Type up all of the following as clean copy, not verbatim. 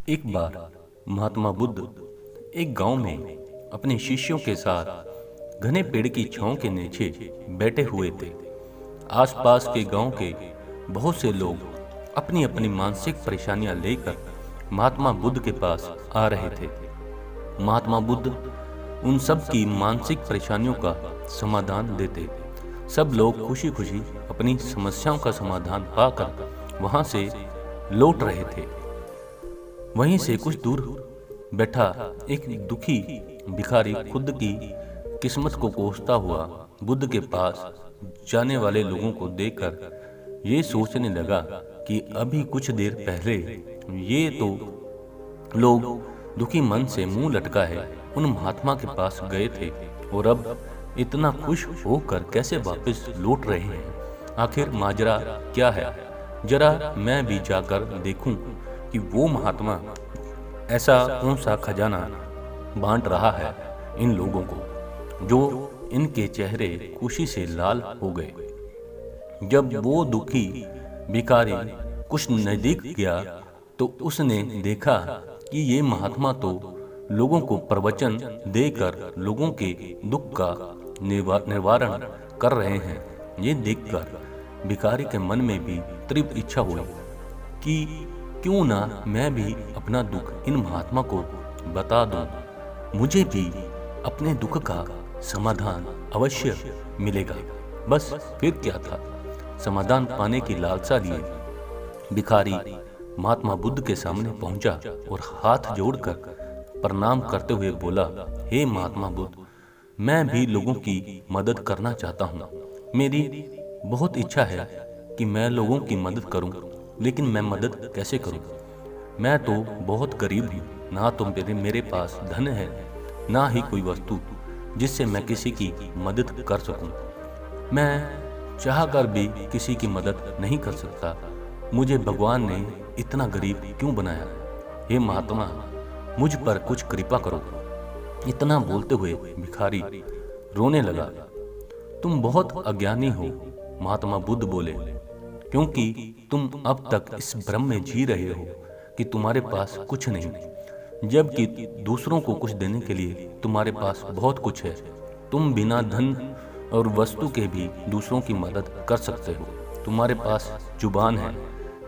एक बार महात्मा बुद्ध एक गांव में अपने शिष्यों के साथ घने पेड़ की छांव के नीचे बैठे हुए थे। आसपास के गांव के बहुत से लोग अपनी अपनी मानसिक परेशानियां लेकर महात्मा बुद्ध के पास आ रहे थे। महात्मा बुद्ध उन सब की मानसिक परेशानियों का समाधान देते। सब लोग खुशी खुशी अपनी समस्याओं का समाधान पाकर वहां से लौट रहे थे। वहीं से कुछ दूर बैठा एक दुखी भिखारी खुद की किस्मत को कोसता हुआ बुद्ध के पास जाने वाले लोगों को देखकर ये सोचने लगा कि अभी कुछ देर पहले ये तो लोग दुखी मन से मुंह लटका है उन महात्मा के पास गए थे और अब इतना खुश होकर कैसे वापस लौट रहे हैं। आखिर माजरा क्या है? जरा मैं भी जाकर देखूं कि वो महात्मा ऐसा कौन सा खजाना बांट रहा है इन लोगों को जो इनके चेहरे खुशी से लाल हो गए। जब वो दुखी भिखारी कुछ नजदीक गया तो उसने देखा कि ये महात्मा तो लोगों को प्रवचन देकर लोगों के दुख का निवारण कर रहे हैं। ये देखकर भिखारी के मन में भी तीव्र इच्छा हुई कि क्यों ना मैं भी अपना दुख इन महात्मा को बता दूं, मुझे भी अपने दुख का समाधान अवश्य मिलेगा। बस फिर क्या था, समाधान पाने की लालसा लिए भिखारी महात्मा बुद्ध के सामने पहुंचा और हाथ जोड़कर प्रणाम करते हुए बोला, हे महात्मा बुद्ध, मैं भी लोगों की मदद करना चाहता हूँ। मेरी बहुत इच्छा है कि मैं लोगों की मदद करूं, लेकिन मैं मदद कैसे करूं? मैं तो बहुत गरीब हूँ, ना तो मेरे पास धन है, ना ही कोई वस्तु जिससे मैं किसी की मदद कर सकूं। मैं चाहकर भी किसी की मदद नहीं कर सकता। मुझे भगवान ने इतना गरीब क्यों बनाया? हे महात्मा, मुझ पर कुछ कृपा करो। इतना बोलते हुए भिखारी रोने लगा। तुम बहुत अज्ञानी हो, महात्मा बुद्ध बोले, क्योंकि तुम अब तक इस भ्रम में जी रहे हो कि तुम्हारे पास कुछ नहीं, जबकि दूसरों को कुछ देने के लिए तुम्हारे पास बहुत कुछ है। तुम बिना धन और वस्तु के भी दूसरों की मदद कर सकते हो। तुम्हारे पास जुबान है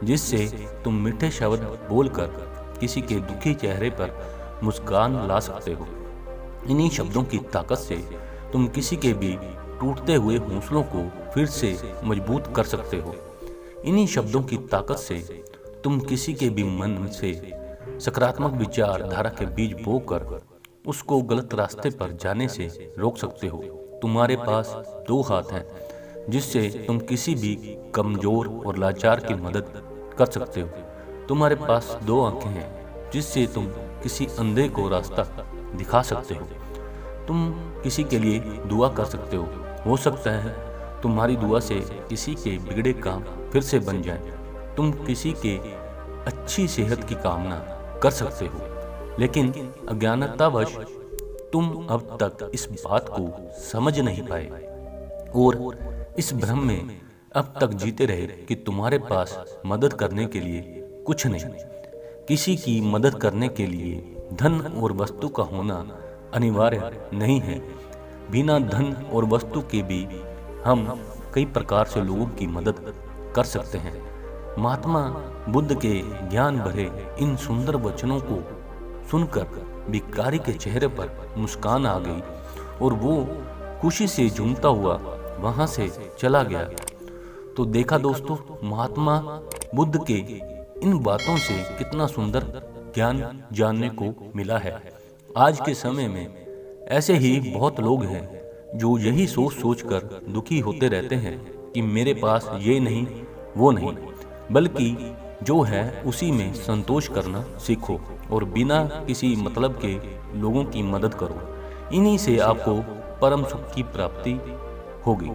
जिससे तुम मीठे शब्द बोलकर किसी के दुखी चेहरे पर मुस्कान ला सकते हो। इन्हीं शब्दों की ताकत से तुम किसी के भी टूटते हुए हौसलों को फिर से मजबूत कर सकते हो। इन्हीं शब्दों की ताकत से तुम किसी के भी मन से सकारात्मक विचारधारा के बीज बोकर उसको गलत रास्ते पर जाने से रोक सकते हो। तुम्हारे पास दो हाथ हैं जिससे तुम किसी भी कमजोर और लाचार की मदद कर सकते हो। तुम्हारे पास दो आंखें हैं जिससे तुम किसी अंधे को रास्ता दिखा सकते हो। तुम किसी के लिए दुआ कर सकते हो सकता है तुम्हारी दुआ से किसी के बिगड़े काम फिर से बन जाए। तुम किसी के अच्छी सेहत की कामना कर सकते हो, लेकिन अज्ञानतावश तुम अब तक इस बात को समझ नहीं पाए और इस भ्रम में अब तक जीते रहे कि तुम्हारे पास मदद करने के लिए कुछ नहीं। किसी की मदद करने के लिए धन और वस्तु का होना अनिवार्य नहीं है। बिना धन और वस्तु के भी हम कई प्रकार से लोगों की मदद कर सकते हैं। महात्मा बुद्ध के ज्ञान भरे इन सुंदर वचनों को सुनकर भिखारी के चेहरे पर मुस्कान आ गई और वो खुशी से झूमता हुआ वहां से चला गया। तो देखा दोस्तों, महात्मा बुद्ध के इन बातों से कितना सुंदर ज्ञान जानने को मिला है। आज के समय में ऐसे ही बहुत लोग हैं जो यही सोच सोच कर दुखी होते रहते हैं कि मेरे पास ये नहीं वो नहीं, बल्कि जो है उसी में संतोष करना सीखो और बिना किसी मतलब के लोगों की मदद करो। इन्हीं से आपको परम सुख की प्राप्ति होगी।